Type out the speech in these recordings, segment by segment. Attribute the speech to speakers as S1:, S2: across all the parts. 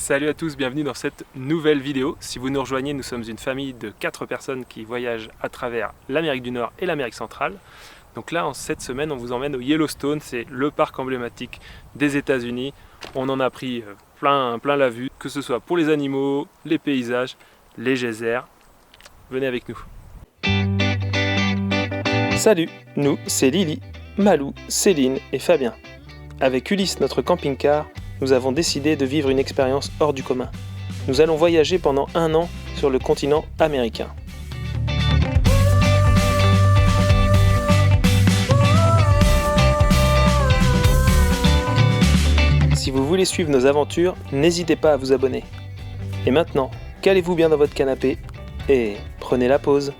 S1: Salut à tous, bienvenue dans cette nouvelle vidéo. Si vous nous rejoignez, nous sommes une famille de 4 personnes qui voyagent à travers l'Amérique du Nord et l'Amérique centrale. Donc là, en cette semaine, on vous emmène au Yellowstone, c'est le parc emblématique des États-Unis. On en a pris plein la vue, que ce soit pour les animaux, les paysages, les geysers. Venez avec nous. Salut, nous c'est Lily, Malou, Céline et Fabien. Avec Ulysse, notre camping-car, nous avons décidé de vivre une expérience hors du commun. Nous allons voyager pendant 1 an sur le continent américain. Si vous voulez suivre nos aventures, n'hésitez pas à vous abonner. Et maintenant, calez-vous bien dans votre canapé et prenez la pause.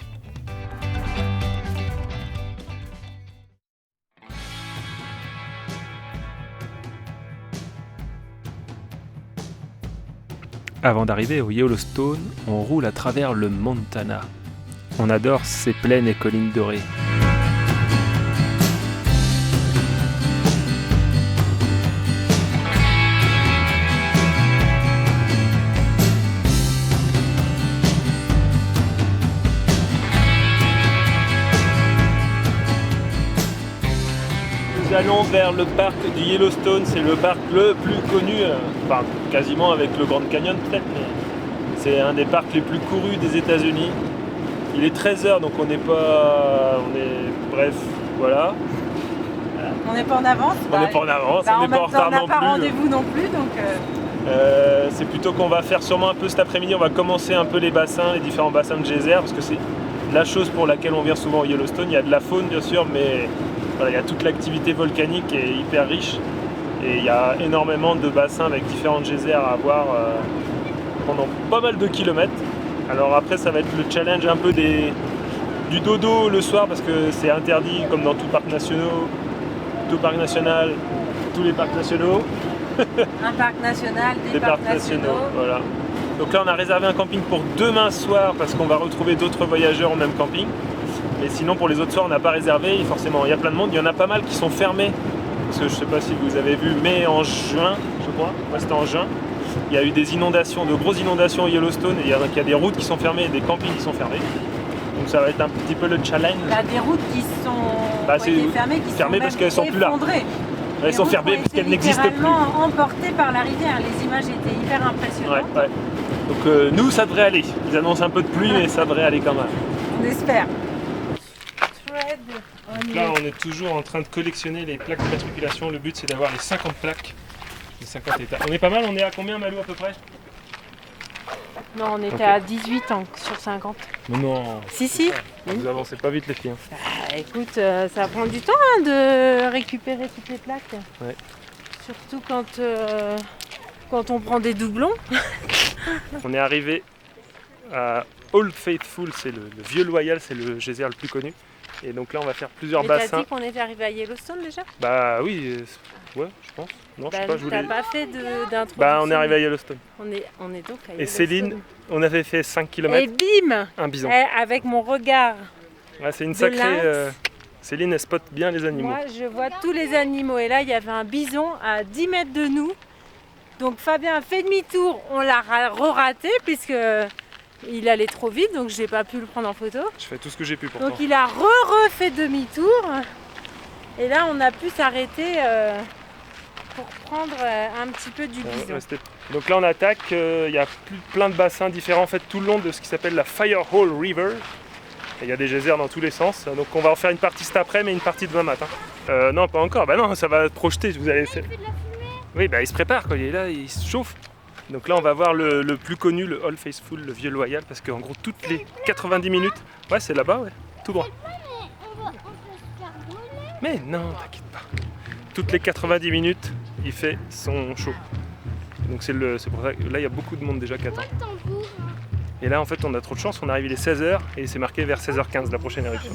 S1: Avant d'arriver au Yellowstone, on roule à travers le Montana. On adore ces plaines et collines dorées. Nous allons vers le parc du Yellowstone, c'est le parc le plus connu, enfin quasiment avec le Grand Canyon peut-être, mais c'est un des parcs les plus courus des États-Unis. Il est 13h donc on n'est pas... bref, voilà.
S2: On n'est pas en avance.
S1: On n'est pas en avance, on n'est pas en retard non plus.
S2: On n'a pas rendez-vous non plus, donc...
S1: c'est plutôt qu'on va faire sûrement un peu cet après-midi, on va commencer un peu les bassins, les différents bassins de geyser, parce que c'est la chose pour laquelle on vient souvent au Yellowstone. Il y a de la faune bien sûr, mais... Voilà, il y a toute l'activité volcanique qui est hyper riche et il y a énormément de bassins avec différentes geysers à voir pendant pas mal de kilomètres. Alors après ça va être le challenge un peu du dodo le soir parce que c'est interdit comme dans tout parc national, tous les parcs nationaux.
S2: Un parc national, des parcs nationaux.
S1: Voilà. Donc là on a réservé un camping pour demain soir parce qu'on va retrouver d'autres voyageurs au même camping. Mais sinon pour les autres soirs on n'a pas réservé, forcément il y a plein de monde, il y en a pas mal qui sont fermés. Parce que je ne sais pas si vous avez vu, mais en juin, je crois, c'était en juin, il y a eu des inondations, de grosses inondations au Yellowstone, et il y a des routes qui sont fermées et des campings qui sont fermés. Donc ça va être un petit peu le challenge.
S2: Il y a des routes qui sont
S1: fermées parce qu'elles sont plus là. Elles sont fermées parce qu'elles n'existent plus.
S2: Emportées par la rivière, les images étaient hyper impressionnantes.
S1: Ouais. Donc nous ça devrait aller, ils annoncent un peu de pluie mais ça devrait aller quand même.
S2: On espère.
S1: Donc là on est toujours en train de collectionner les plaques de matriculation, le but c'est d'avoir les 50 plaques, les 50 états. On est pas mal, on est à combien Malou à peu près?
S3: Non, on était à 18 sur 50.
S1: Non.
S3: Si.
S1: Vous avancez pas vite les filles.
S3: Écoute, ça prend du temps de récupérer toutes les plaques.
S1: Ouais.
S3: Surtout quand on prend des doublons.
S1: On est arrivé à Old Faithful, c'est le vieux loyal, c'est le geyser le plus connu. Et donc là on va faire plusieurs bassins.
S3: T'as dit qu'on était arrivé à Yellowstone déjà?
S1: Bah oui, ouais je pense. Non, je sais pas, je voulais...
S3: T'as pas fait d'introduction?
S1: Bah on est arrivé à Yellowstone.
S3: On est donc à Yellowstone.
S1: Et Céline, on avait fait 5 km.
S3: Et bim!
S1: Un bison.
S3: Avec mon regard.
S1: Ouais, c'est une sacrée... Céline elle spotte bien les animaux.
S3: Moi je vois tous les animaux et là il y avait un bison à 10 mètres de nous. Donc Fabien a fait demi-tour, on l'a raté puisque... Il allait trop vite, donc je n'ai pas pu le prendre en photo.
S1: Je fais tout ce que j'ai pu pour
S3: Donc il a refait demi-tour. Et là, on a pu s'arrêter pour prendre un petit peu du bison.
S1: Ouais, donc là, on attaque. Il y a plein de bassins différents en fait, tout le long de ce qui s'appelle la Firehole River. Et il y a des geysers dans tous les sens. Donc on va en faire une partie cet après, mais une partie demain matin. Non, pas encore. Bah non, ça va projeter. Vous allez... Oui, bah il se prépare. Quoi. Il est là, il se chauffe. Donc là on va voir le plus connu, le Old Faithful, le vieux loyal, parce qu'en gros toutes les 90 minutes, ouais c'est là-bas, ouais, tout droit. Mais non, t'inquiète pas. Toutes les 90 minutes, il fait son show. Donc c'est pour ça que là il y a beaucoup de monde déjà qui attend. Et là en fait on a trop de chance, on arrive il est 16h et c'est marqué vers 16h15 la prochaine éruption.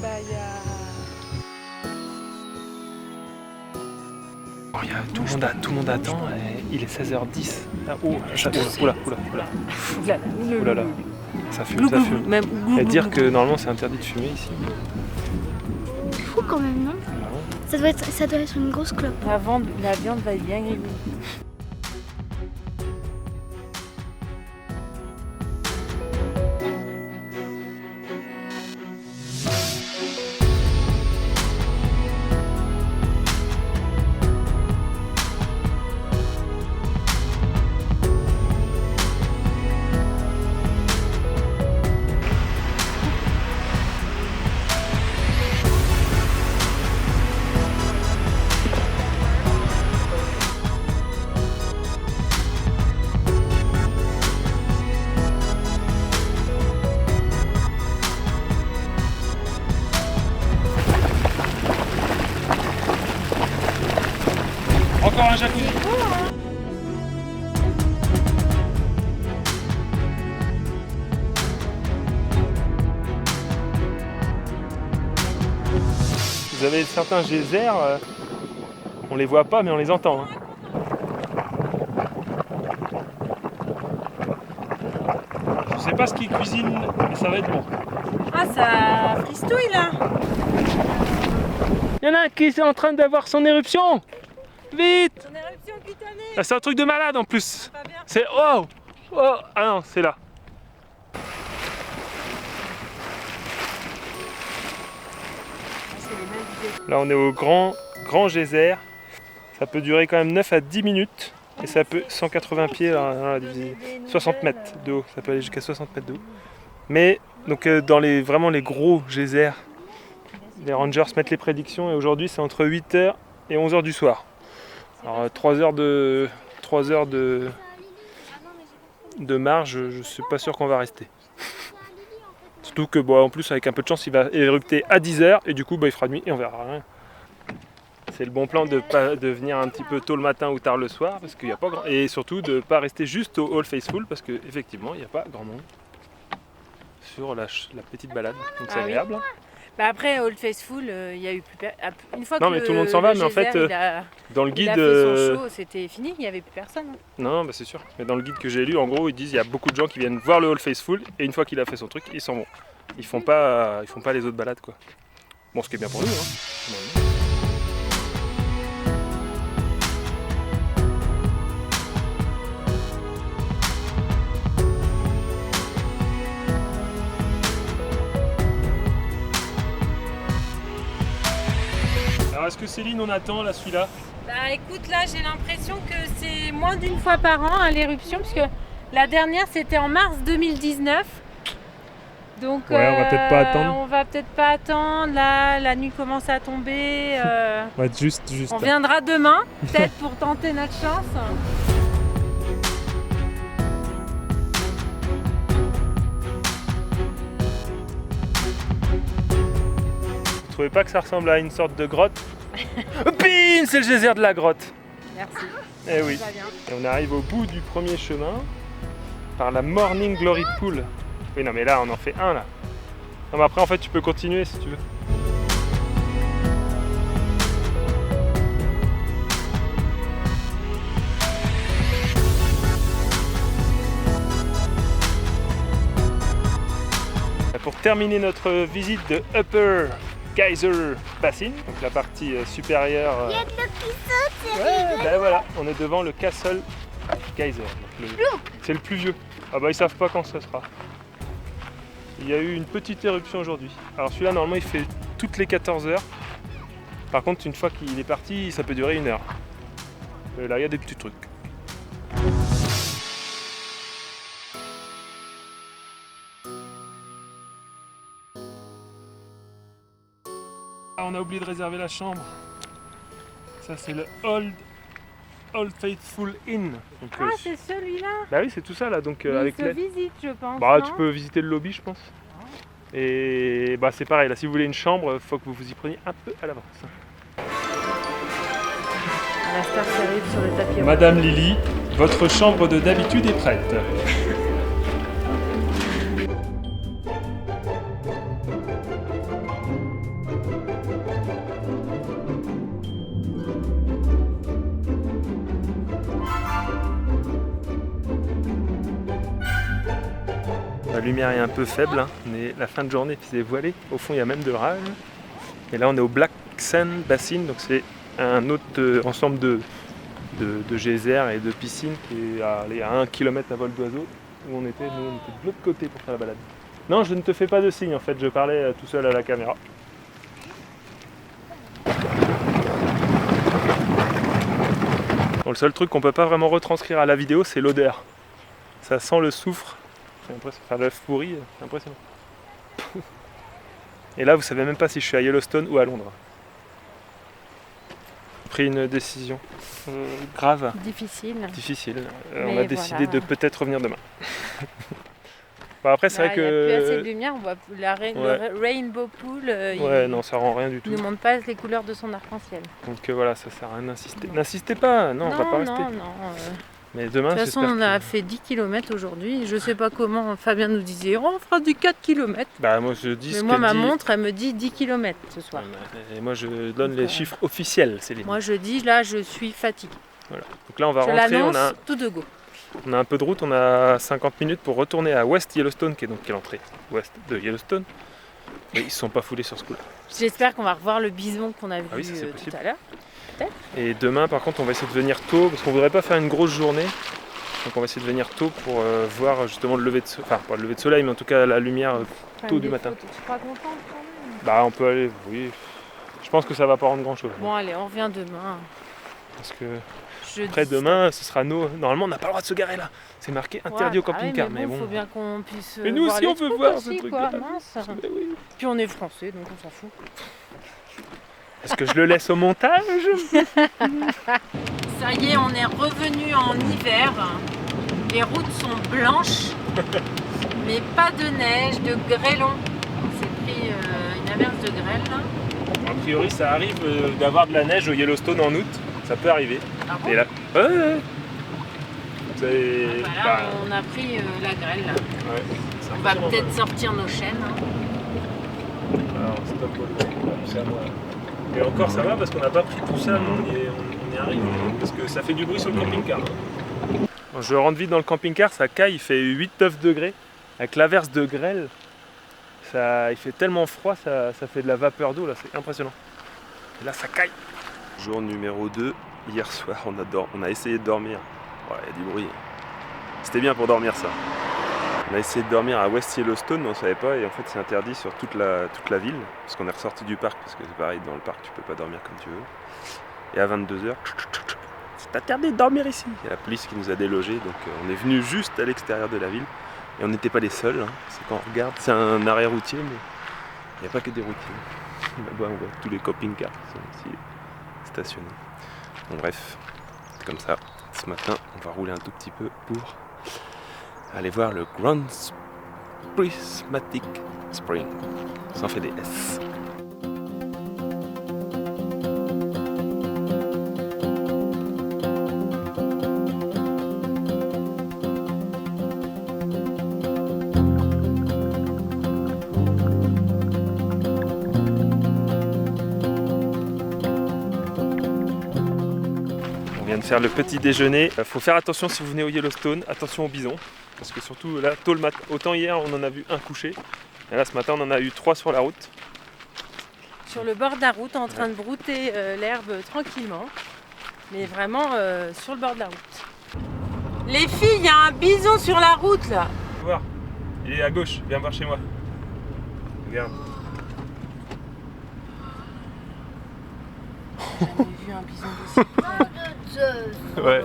S1: Tout le monde attend, et il est 16h10. Ah, oula. Ça fume. Et dire que normalement c'est interdit de fumer ici.
S4: Fou quand même, non? Ça doit être une grosse clope.
S3: La viande va être bien grillée.
S1: Vous avez certains geysers, on les voit pas mais on les entend. Hein. Je sais pas ce qu'ils cuisinent, mais ça va être bon.
S3: Ah, ça fristouille là.
S1: Il y en a un qui est en train d'avoir son éruption. Vite!
S3: Son éruption cutanée.
S1: Ah, c'est un truc de malade en plus.
S3: Pas bien.
S1: C'est oh! Oh! Ah non, c'est là. Là on est au grand geyser. Ça peut durer quand même 9 à 10 minutes. Et ça peut 180 pieds, là, 60 mètres de haut. Ça peut aller jusqu'à 60 mètres de haut. Mais donc dans vraiment les gros geysers, les rangers mettent les prédictions et aujourd'hui c'est entre 8h et 11h du soir. Alors 3 heures de marge, je suis pas sûr qu'on va rester. Surtout que en plus avec un peu de chance il va érupter à 10h et du coup il fera nuit et on verra rien. C'est le bon plan de venir un petit peu tôt le matin ou tard le soir parce qu'il y a pas grand... et surtout de ne pas rester juste au Old Faithful parce qu'effectivement il n'y a pas grand monde sur la petite balade, donc c'est agréable.
S3: Oui. Bah après Old Faithful, il y a eu plus une fois
S1: non,
S3: que
S1: mais tout le monde s'en va, mais en
S3: geyser,
S1: fait dans le guide
S3: il a fait son show, c'était fini, il n'y avait plus personne. Hein.
S1: Non, c'est sûr. Mais dans le guide que j'ai lu, en gros, ils disent il y a beaucoup de gens qui viennent voir le Old Faithful et une fois qu'il a fait son truc, ils s'en vont. Ils font pas les autres balades quoi. Bon, ce qui est bien pour nous. Hein. Alors est-ce que Céline, on attend là celui-là?
S3: Bah écoute, là j'ai l'impression que c'est moins d'une fois par an hein, l'éruption, parce que la dernière c'était en mars 2019. Donc
S1: ouais, on va peut-être pas attendre.
S3: On va peut-être pas attendre, là la nuit commence à tomber.
S1: On va être juste.
S3: On viendra demain, peut-être pour tenter notre chance.
S1: Vous trouvez pas que ça ressemble à une sorte de grotte? Pin, c'est le geyser de la grotte.
S3: Merci.
S1: Eh oui. Et on arrive au bout du premier chemin par la Morning Glory Pool. Oui, non, mais là, on en fait un là. Non, mais après, en fait, tu peux continuer si tu veux. Pour terminer notre visite de Upper Geyser Basin, donc la partie supérieure.
S4: Il y a de l'eau qui saute, c'est
S1: Ouais, ben voilà, on est devant le Castle Geyser. C'est le plus vieux. Ah bah ils savent pas quand ça sera. Il y a eu une petite éruption aujourd'hui. Alors celui-là normalement il fait toutes les 14 heures. Par contre une fois qu'il est parti, ça peut durer 1 heure. Et là il y a des petits trucs. Ah, on a oublié de réserver la chambre. Ça c'est le Old Faithful Inn. Donc,
S3: Ah c'est celui-là.
S1: bah oui, c'est tout ça là. Donc
S3: Il
S1: avec
S3: se visite je pense.
S1: bah
S3: non
S1: tu peux visiter le lobby je pense. Et bah c'est pareil là, si vous voulez une chambre, faut que vous vous y preniez un peu à l'avance.
S3: La star qui arrive sur le tapis rouge.
S1: Madame Lily, votre chambre de d'habitude est prête. La lumière est un peu faible, hein, mais la fin de journée c'est voilé. Au fond il y a même de l'orage. Et là on est au Black Sand Basin, donc c'est un autre ensemble de geysers et de piscines qui est à 1 km à vol d'oiseau où on était. Nous on était de l'autre côté pour faire la balade. Non, je ne te fais pas de signe en fait, je parlais tout seul à la caméra. Bon, le seul truc qu'on peut pas vraiment retranscrire à la vidéo c'est l'odeur. Ça sent le soufre. C'est impressionnant. Enfin, l'œuf pourri, c'est impressionnant. Et là, vous savez même pas si je suis à Yellowstone ou à Londres. J'ai pris une décision grave.
S3: Difficile.
S1: On a décidé de peut-être revenir demain. Bon, après, c'est vrai que.
S3: Il n'y a plus assez de lumière, on voit le Rainbow Pool.
S1: Ouais, non, ça rend rien du tout.
S3: Il ne montre pas les couleurs de son arc-en-ciel.
S1: Donc voilà, ça sert à rien d'insister. N'insistez pas, non, on va pas rester.
S3: Non.
S1: Mais demain,
S3: De toute façon, on a fait 10 km aujourd'hui. Je sais pas comment Fabien nous disait, oh, on fera du 4 km.
S1: Bah moi je dis
S3: Mais
S1: ce
S3: moi,
S1: que
S3: ma
S1: dit...
S3: montre, elle me dit 10 km ce soir.
S1: Et moi je donne
S3: Donc,
S1: les chiffres officiels, Céline.
S3: Moi, je dis, là, je suis fatiguée.
S1: Voilà. Donc là on va
S3: Je
S1: rentrer,
S3: l'annonce tout de go.
S1: on a un peu de route, on a 50 minutes pour retourner à West Yellowstone, qui est donc l'entrée ouest de Yellowstone. Et ils ne sont pas foulés sur ce coup-là.
S3: J'espère qu'on va revoir le bison qu'on a vu
S1: Ah oui, ça, c'est
S3: tout
S1: possible.
S3: à l'heure.
S1: Et demain par contre on va essayer de venir tôt, parce qu'on ne voudrait pas faire une grosse journée. Donc on va essayer de venir tôt pour voir justement le lever de soleil, enfin pas le lever de soleil, mais en tout cas la lumière tôt du matin.
S3: Je suis pas contente quand même.
S1: Bah on peut aller, oui. Je pense que ça va pas rendre grand chose.
S3: Bon, allez, on revient demain.
S1: Parce que
S3: Jeudi,
S1: après demain ce sera nos... Normalement on n'a pas le droit de se garer là. C'est marqué interdit au camping-car.
S3: mais bon, faut bien qu'on puisse.
S1: Mais nous
S3: voir
S1: aussi
S3: les
S1: on veut
S3: trucs
S1: voir
S3: aussi,
S1: ce truc
S3: quoi,
S1: là.
S3: mince.
S1: Mais oui.
S3: Puis on est français, donc on s'en fout.
S1: Est-ce que je le laisse au montage?
S3: Ça y est, on est revenu en hiver. Les routes sont blanches, mais pas de neige, de grêlon. On s'est pris une averse de grêle là.
S1: A priori ça arrive d'avoir de la neige au Yellowstone en août. Ça peut arriver.
S3: Ah bon?
S1: Et là... Ouais. C'est...
S3: Voilà,
S1: bah,
S3: on a pris la grêle là.
S1: ouais, c'est
S3: On va
S1: impressionnant,
S3: peut-être
S1: quand
S3: sortir nos chaînes.
S1: même. Alors, stop tout ça, moi. Et encore ça va parce qu'on n'a pas pris tout ça, mais on y arrive. Parce que ça fait du bruit sur le camping-car. Bon, je rentre vite dans le camping-car, ça caille, il fait 8-9 degrés. Avec l'averse de grêle, il fait tellement froid, ça fait de la vapeur d'eau, là, c'est impressionnant. Et là ça caille. Jour numéro 2, hier soir on a essayé de dormir. Ouais, il y a du bruit. C'était bien pour dormir ça. On a essayé de dormir à West Yellowstone, mais on ne savait pas, et en fait c'est interdit sur toute la ville, parce qu'on est ressorti du parc, parce que c'est pareil, dans le parc tu peux pas dormir comme tu veux. Et à 22h, c'est interdit de dormir ici. Il y a la police qui nous a délogés, donc on est venu juste à l'extérieur de la ville, et on n'était pas les seuls, hein. C'est quand on regarde, c'est un arrêt routier, mais il n'y a pas que des routiers. Là-bas on voit tous les camping-cars qui sont aussi stationnés. Bon bref, c'est comme ça. Ce matin, on va rouler un tout petit peu pour aller voir le Grand Prismatic Spring. Ça en fait des S. On vient de faire le petit déjeuner. Faut faire attention si vous venez au Yellowstone, attention aux bisons. Parce que surtout là, tôt le matin, autant hier on en a vu un couché. Et là ce matin on en a eu 3 sur la route.
S3: Sur le bord de la route, en train de brouter l'herbe tranquillement. Mais vraiment sur le bord de la route. Les filles, il y a un bison sur la route là.
S1: Viens voir, il est à gauche, viens voir chez moi. Regarde.
S3: J'ai vu un bison aussi.
S1: Ouais.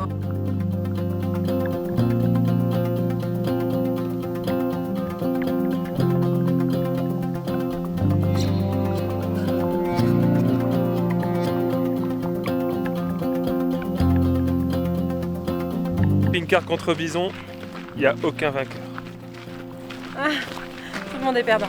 S1: Camping-car contre bison, il n'y a aucun vainqueur.
S3: Tout le monde est perdant.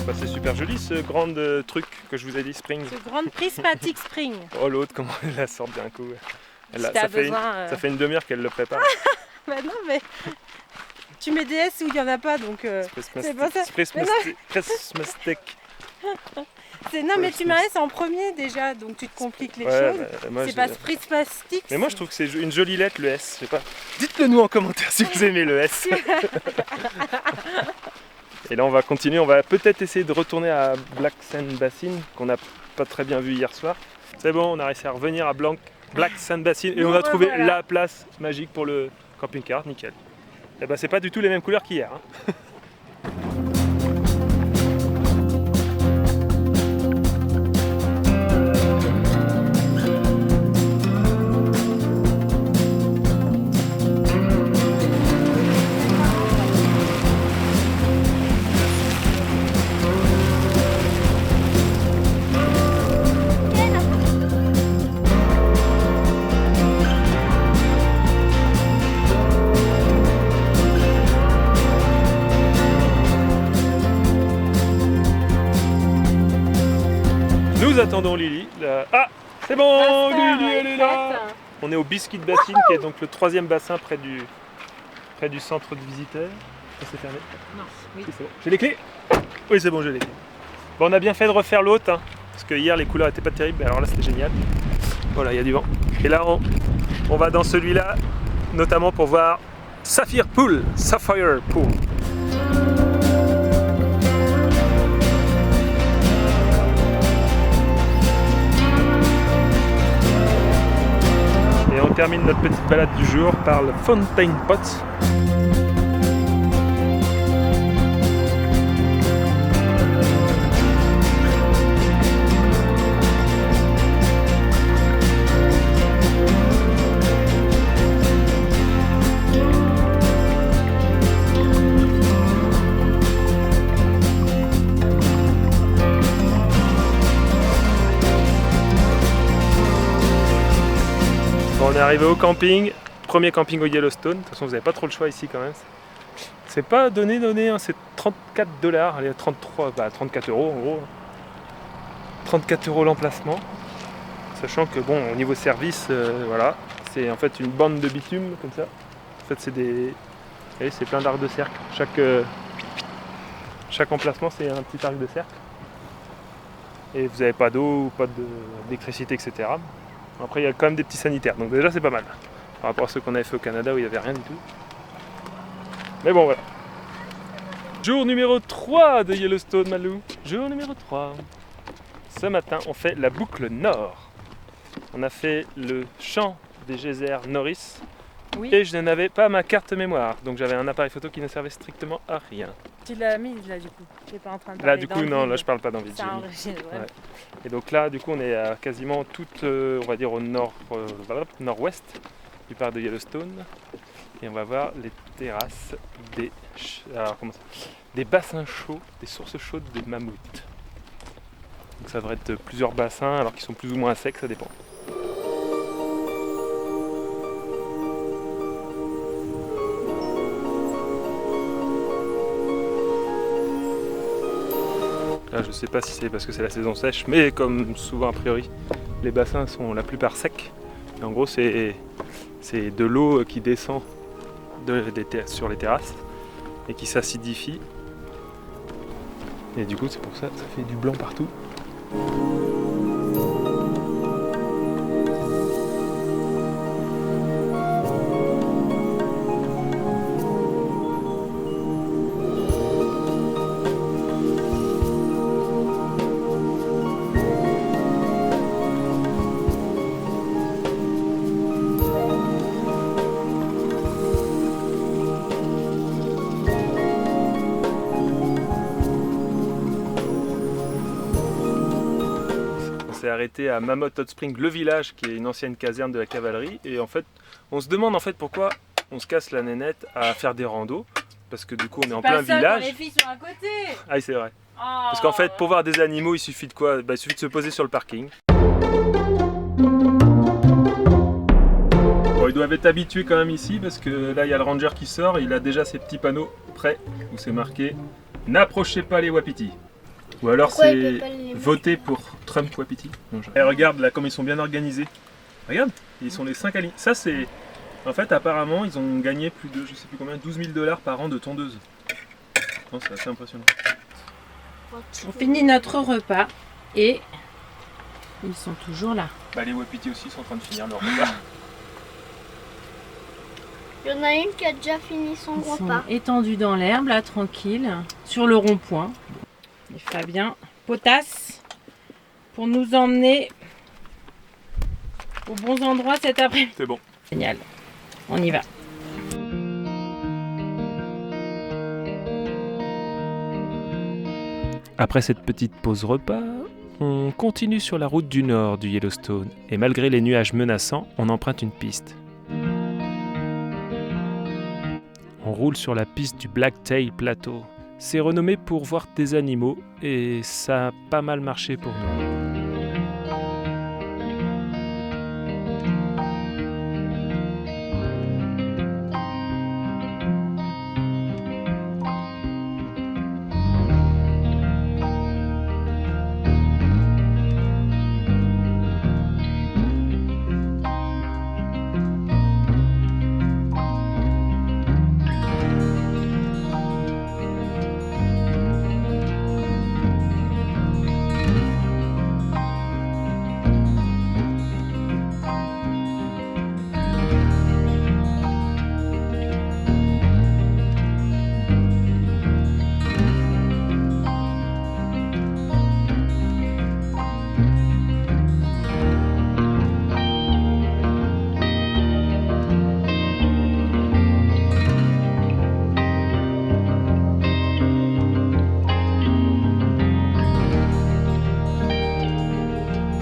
S1: Bah, c'est super joli ce grand truc que je vous ai dit, Spring.
S3: Ce Grand Prismatic Spring.
S1: Oh l'autre, comment elle la sort d'un coup.
S3: Si t'as besoin,
S1: Ça fait une demi-heure qu'elle le prépare.
S3: Bah non mais tu mets des S où il n'y en a pas donc c'est pas ça. Non mais tu mets un S en premier déjà donc tu te compliques les choses. C'est pas Prismatic.
S1: Mais moi je trouve que c'est une jolie lettre le S, je sais pas. Dites-le nous en commentaire si vous aimez le S. Et là on va continuer, on va peut-être essayer de retourner à Black Sand Basin qu'on n'a pas très bien vu hier soir. C'est bon, on a réussi à revenir à Black Sand Basin et on a trouvé la place magique pour le camping-car, nickel. Et ben c'est pas du tout les mêmes couleurs qu'hier. Hein. Nous attendons Lily. Ah, c'est bon,
S3: Master,
S1: Lily, elle est là. On est au Biscuit Basin, qui est donc le 3e bassin près du centre de visiteurs. Ça c'est fermé.
S3: Non, oui.
S1: Oui, c'est bon. J'ai les clés. Oui, c'est bon, j'ai les clés. Bon, on a bien fait de refaire l'autre, hein, parce que hier les couleurs n'étaient pas terribles, mais alors là c'était génial. Voilà, il y a du vent. Et là, on va dans celui-là, notamment pour voir Sapphire Pool. Et on termine notre petite balade du jour par le Fountain Pot. On est arrivé au camping, premier camping au Yellowstone. De toute façon, vous n'avez pas trop le choix ici quand même. C'est pas donné, hein, c'est $34, allez, 34 euros en gros. 34 euros l'emplacement. Sachant que bon, au niveau service, voilà, c'est en fait une bande de bitume comme ça. En fait, c'est des, vous voyez, c'est plein d'arcs de cercle. Chaque emplacement, c'est un petit arc de cercle. Et vous n'avez pas d'eau, pas d'électricité, etc. Après, il y a quand même des petits sanitaires, donc déjà c'est pas mal. Par rapport à ceux qu'on avait fait au Canada où il n'y avait rien du tout. Mais bon, voilà. Jour numéro 3 de Yellowstone, Malou. Jour numéro 3. Ce matin, on fait la boucle nord. On a fait le champ des geysers Norris.
S3: Oui.
S1: Et je n'avais pas ma carte mémoire. Donc j'avais un appareil photo qui ne servait strictement à rien.
S3: Tu l'as mise là du coup. Tu n'es pas en train de
S1: Là,
S3: parler
S1: du coup,
S3: d'envie,
S1: non,
S3: mais
S1: là je parle pas d'envie.
S3: c'est enregistré, ouais.
S1: Ouais. Et donc là, du coup, on est à quasiment tout, on va dire au nord-ouest du parc de Yellowstone. Et on va voir les terrasses des bassins chauds, des sources chaudes des mammouths. Donc ça devrait être plusieurs bassins, alors qu'ils sont plus ou moins secs, ça dépend. Là, je sais pas si c'est parce que c'est la saison sèche, mais comme souvent a priori, les bassins sont la plupart secs. Et en gros, c'est de l'eau qui descend sur les terrasses et qui s'acidifie. Et du coup, c'est pour ça que ça fait du blanc partout. On s'est arrêté à Mammoth Hot Spring, le village qui est une ancienne caserne de la cavalerie. Et en fait, on se demande en fait pourquoi on se casse la nénette à faire des randos. Parce que du coup, on est en plein village.
S3: Les filles sont à côté.
S1: Ah oui, c'est vrai.
S3: Oh.
S1: Parce qu'en fait, pour voir des animaux, il suffit de quoi? Il suffit de se poser sur le parking. Bon, ils doivent être habitués quand même ici parce que là, il y a le ranger qui sort et il a déjà ses petits panneaux prêts où c'est marqué « N'approchez pas les wapitis ». Ou alors c'est « Votez pour Trump Wapiti ». Et regarde là comme ils sont bien organisés. Regarde, ils sont les 5 à ligne. Ça c'est... En fait, apparemment, ils ont gagné plus de, je sais plus combien, $12 000 par an de tondeuses. Non, c'est assez impressionnant.
S3: On finit notre repas et ils sont toujours là.
S1: Bah, les wapitis aussi sont en train de finir leur repas.
S4: Il y en a une qui a déjà fini son
S3: Ils sont
S4: repas.
S3: étendus dans l'herbe, là, tranquille, sur le rond-point. Et Fabien potasse pour nous emmener aux bons endroits cet après-midi.
S1: C'est bon.
S3: Génial. On y va.
S1: Après cette petite pause repas, on continue sur la route du nord du Yellowstone. Et malgré les nuages menaçants, on emprunte une piste. On roule sur la piste du Blacktail Plateau. C'est renommé pour voir des animaux et ça a pas mal marché pour nous.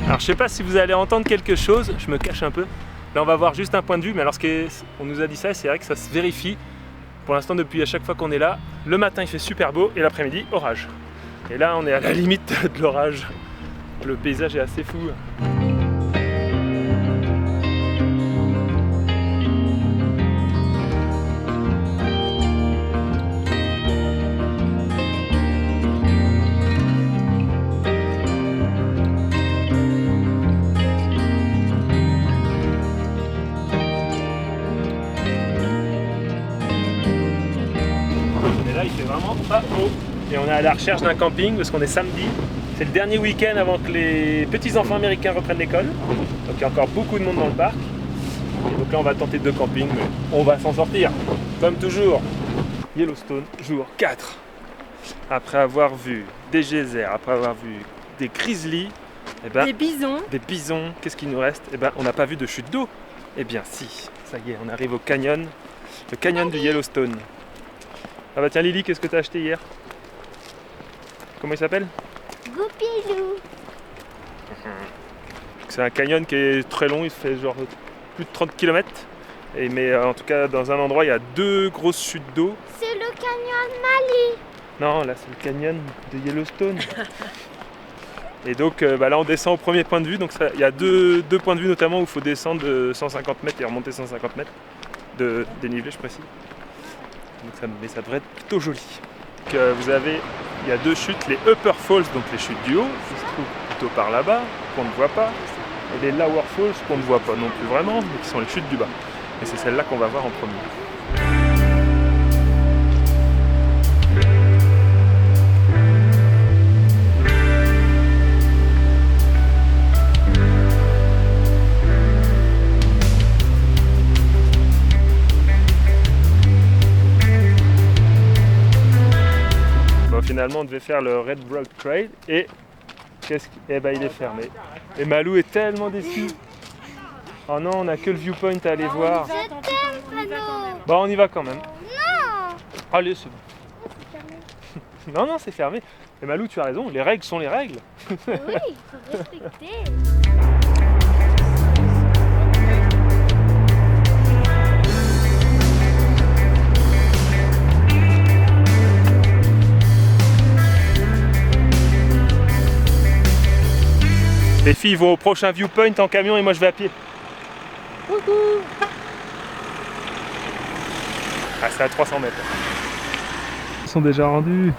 S1: Alors je sais pas si vous allez entendre quelque chose, je me cache un peu. Là on va voir juste un point de vue, mais alors on nous a dit ça, c'est vrai que ça se vérifie. Pour l'instant depuis à chaque fois qu'on est là, le matin il fait super beau et l'après-midi orage. Et là on est à la limite de l'orage. Le paysage est assez fou. Il fait vraiment pas beau et on est à la recherche d'un camping parce qu'on est samedi, c'est le dernier week-end avant que les petits enfants américains reprennent l'école, donc il y a encore beaucoup de monde dans le parc et donc là on va tenter 2 campings mais on va s'en sortir comme toujours. Yellowstone jour 4, après avoir vu des geysers, après avoir vu des grizzlies,
S3: des bisons,
S1: qu'est-ce qu'il nous reste? On n'a pas vu de chute d'eau. Eh bien si, ça y est, on arrive au canyon, le canyon du Yellowstone. Ah bah tiens Lily, qu'est-ce que t'as acheté hier? Comment il s'appelle?
S4: Goupilou.
S1: C'est un canyon qui est très long, il fait genre plus de 30 km. Mais en tout cas dans un endroit il y a 2 grosses chutes d'eau.
S4: C'est le canyon Mali.
S1: Non, là c'est le canyon de Yellowstone. Et donc là on descend au premier point de vue, donc il y a deux points de vue notamment où il faut descendre de 150 mètres et remonter 150 mètres de dénivelé, je précise. Donc mais ça devrait être plutôt joli. Donc, il y a 2 chutes, les Upper Falls, donc les chutes du haut, qui se trouvent plutôt par là-bas, qu'on ne voit pas, et les Lower Falls, qu'on ne voit pas non plus vraiment, mais qui sont les chutes du bas. Et c'est celle-là qu'on va voir en premier. Finalement on devait faire le Red Rock Trail et il est fermé. Et Malou est tellement déçu. Oh non, on n'a que le viewpoint à aller voir. Bon, on y va quand même.
S4: Non.
S1: Allez, c'est bon. Non, c'est fermé. Et Malou, tu as raison, les règles sont les règles.
S4: Oui, il faut respecter.
S1: Les filles vont au prochain viewpoint en camion et moi je vais à pied. Ah, c'est à 300 mètres. Ils sont déjà rendus.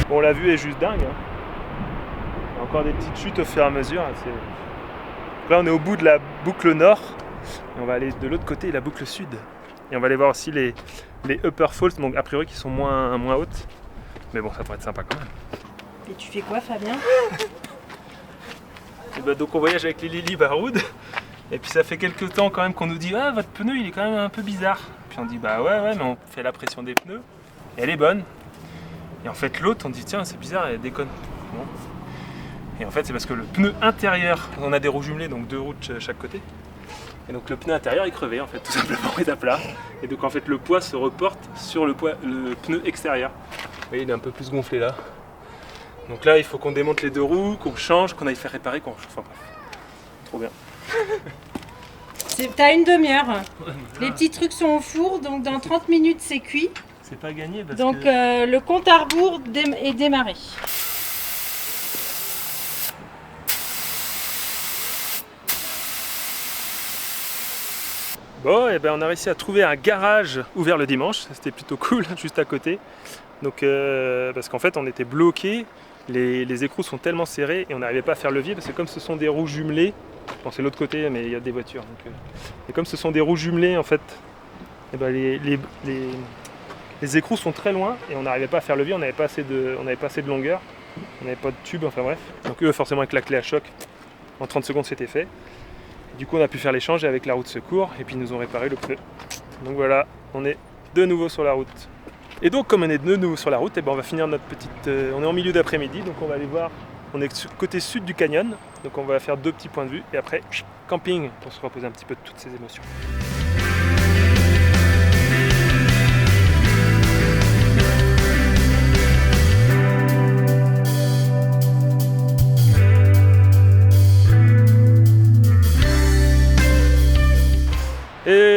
S1: Bon, la vue est juste dingue. Hein. Il y a encore des petites chutes au fur et à mesure. Là on est au bout de la boucle nord. Et on va aller de l'autre côté, la boucle sud. Et on va aller voir aussi les Upper Falls, donc a priori qui sont moins hautes. Mais bon, ça pourrait être sympa quand même.
S3: Et tu fais quoi, Fabien?
S1: Donc on voyage avec les Lily Baroud. Et puis ça fait quelques temps quand même qu'on nous dit « Ah, votre pneu il est quand même un peu bizarre ». Puis on dit « Bah ouais, mais on fait la pression des pneus. Et elle est bonne. » Et en fait l'autre, on dit « Tiens, c'est bizarre, elle déconne. » Bon. Et en fait c'est parce que le pneu intérieur, on a des roues jumelées, donc 2 roues de chaque côté. Et donc le pneu intérieur est crevé en fait, tout simplement, il est à plat. Et donc en fait le poids se reporte sur le pneu extérieur. Vous voyez, il est un peu plus gonflé là. Donc là il faut qu'on démonte les 2 roues, qu'on change, qu'on aille faire réparer, qu'on... Enfin bref, trop bien.
S3: T'as une demi-heure. Les petits trucs sont au four, donc dans 30 minutes c'est cuit.
S1: C'est pas gagné parce
S3: donc,
S1: que...
S3: le compte à rebours est démarré.
S1: Bon, et on a réussi à trouver un garage ouvert le dimanche, c'était plutôt cool, juste à côté. Donc, parce qu'en fait on était bloqués, les écrous sont tellement serrés et on n'arrivait pas à faire levier parce que comme ce sont des roues jumelées, bon c'est l'autre côté mais il y a des voitures. Donc, et comme ce sont des roues jumelées en fait, les écrous sont très loin et on n'arrivait pas à faire levier, on n'avait pas assez de longueur, on n'avait pas de tube, enfin bref. Donc eux forcément avec la clé à choc, en 30 secondes c'était fait. Du coup on a pu faire l'échange avec la roue de secours et puis ils nous ont réparé le pneu. Donc voilà, on est de nouveau sur la route. Et donc comme on est de nouveau sur la route, on va finir notre petite... on est en milieu d'après-midi, donc on va aller voir... On est côté sud du canyon, donc on va faire 2 petits points de vue et après camping pour se reposer un petit peu de toutes ces émotions.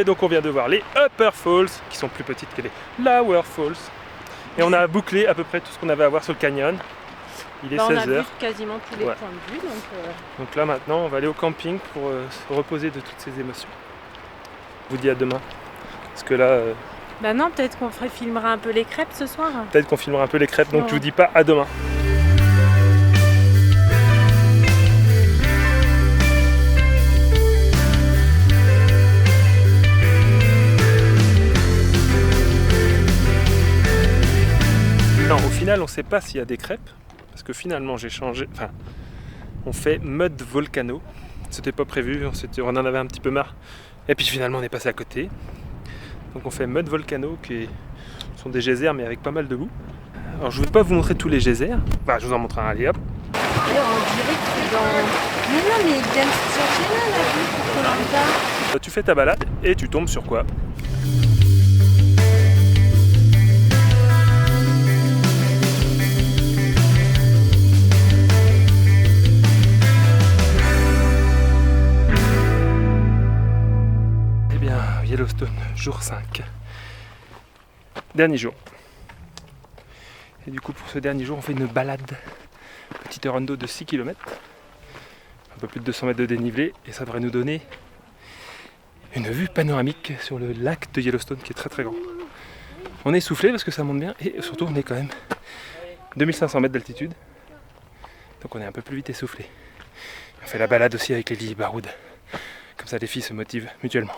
S1: donc on vient de voir les Upper Falls, qui sont plus petites que les Lower Falls. Et on a bouclé à peu près tout ce qu'on avait à voir sur le canyon. Il est
S3: On a
S1: 16h.
S3: vu quasiment tous les
S1: Ouais.
S3: points de vue.
S1: Donc là maintenant, on va aller au camping pour se reposer de toutes ces émotions. Je vous dis à demain. Parce que là,
S3: Bah non, peut-être qu'on filmera un peu les crêpes ce soir.
S1: peut-être qu'on filmera un peu les crêpes, donc
S3: Ouais.
S1: je vous dis pas à demain. Non, au final, on sait pas s'il y a des crêpes, parce que finalement, j'ai changé. Enfin, on fait Mud Volcano. C'était pas prévu, on en avait un petit peu marre. Et puis finalement, on est passé à côté. Donc, on fait Mud Volcano, qui sont des geysers, mais avec pas mal de boue. Alors, je vais pas vous montrer tous les geysers. Bah, je vous en montre un. Allez, hop.
S3: On dirait que c'est dans. Mais non, mais ils viennent chercher là, la vie pour Koh-Lanta.
S1: Tu fais ta balade et tu tombes sur quoi? Yellowstone, jour 5. Dernier jour. Et du coup, pour ce dernier jour, on fait une balade. Petite rando de 6 km. Un peu plus de 200 mètres de dénivelé. Et ça devrait nous donner une vue panoramique sur le lac de Yellowstone qui est très très grand. On est essoufflé parce que ça monte bien. Et surtout, on est quand même 2500 mètres d'altitude. Donc on est un peu plus vite essoufflé. On fait la balade aussi avec les Lily Baroud. Comme ça, les filles se motivent mutuellement.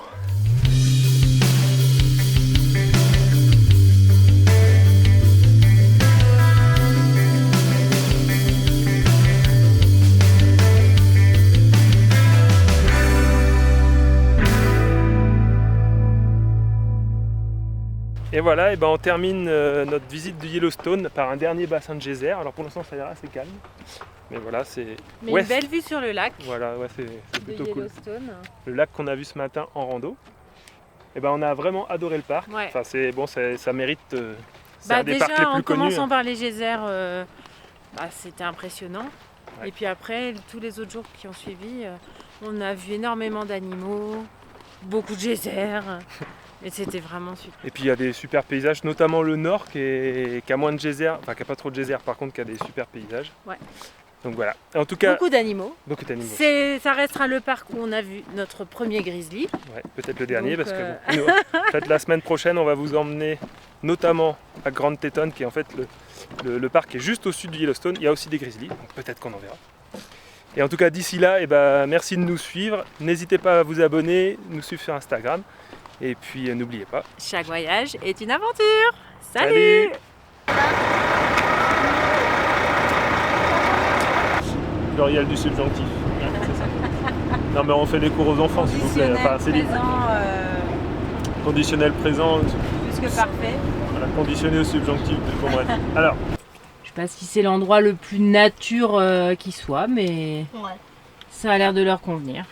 S1: Et voilà, et ben on termine notre visite de Yellowstone par un dernier bassin de geyser. Alors pour l'instant ça a l'air assez calme. Mais voilà, c'est...
S3: Mais
S1: ouais,
S3: une belle vue sur le lac
S1: voilà, ouais, c'est
S3: de
S1: plutôt cool.
S3: Yellowstone.
S1: Le lac qu'on a vu ce matin en rando. Et ben on a vraiment adoré le parc.
S3: Ouais.
S1: Enfin c'est bon, ça mérite... c'est
S3: Bah
S1: un des
S3: déjà,
S1: parcs les
S3: en
S1: plus connus.
S3: commençant par les geysers, c'était impressionnant.
S1: Ouais.
S3: Et puis après, tous les autres jours qui ont suivi, on a vu énormément d'animaux, beaucoup de geysers. Et c'était vraiment super.
S1: Et puis il y a des super paysages, notamment le nord qui a moins de geysers, enfin qui a pas trop de geysers par contre, qui a des super paysages.
S3: Ouais.
S1: Donc voilà. En tout cas,
S3: Beaucoup d'animaux.
S1: beaucoup d'animaux.
S3: Ça restera le parc où on a vu notre premier grizzly.
S1: Ouais, peut-être le dernier,
S3: Donc,
S1: parce que bon, peut-être la semaine prochaine, on va vous emmener notamment à Grand Teton, qui est en fait le parc qui est juste au sud du Yellowstone. Il y a aussi des grizzlies, donc peut-être qu'on en verra. Et en tout cas, d'ici là, merci de nous suivre. N'hésitez pas à vous abonner, nous suivre sur Instagram. Et puis n'oubliez pas.
S3: Chaque voyage est une aventure. Salut.
S1: Pluriel du subjonctif. C'est ça. Non mais on fait des cours aux enfants s'il vous plaît. Enfin, c'est libre. Conditionnel présent.
S3: Plus que parfait.
S1: Voilà, conditionné au subjonctif. Bon bref. Alors.
S3: Je sais pas si c'est l'endroit le plus nature qui soit, mais
S4: Ouais.
S3: ça a l'air de leur convenir.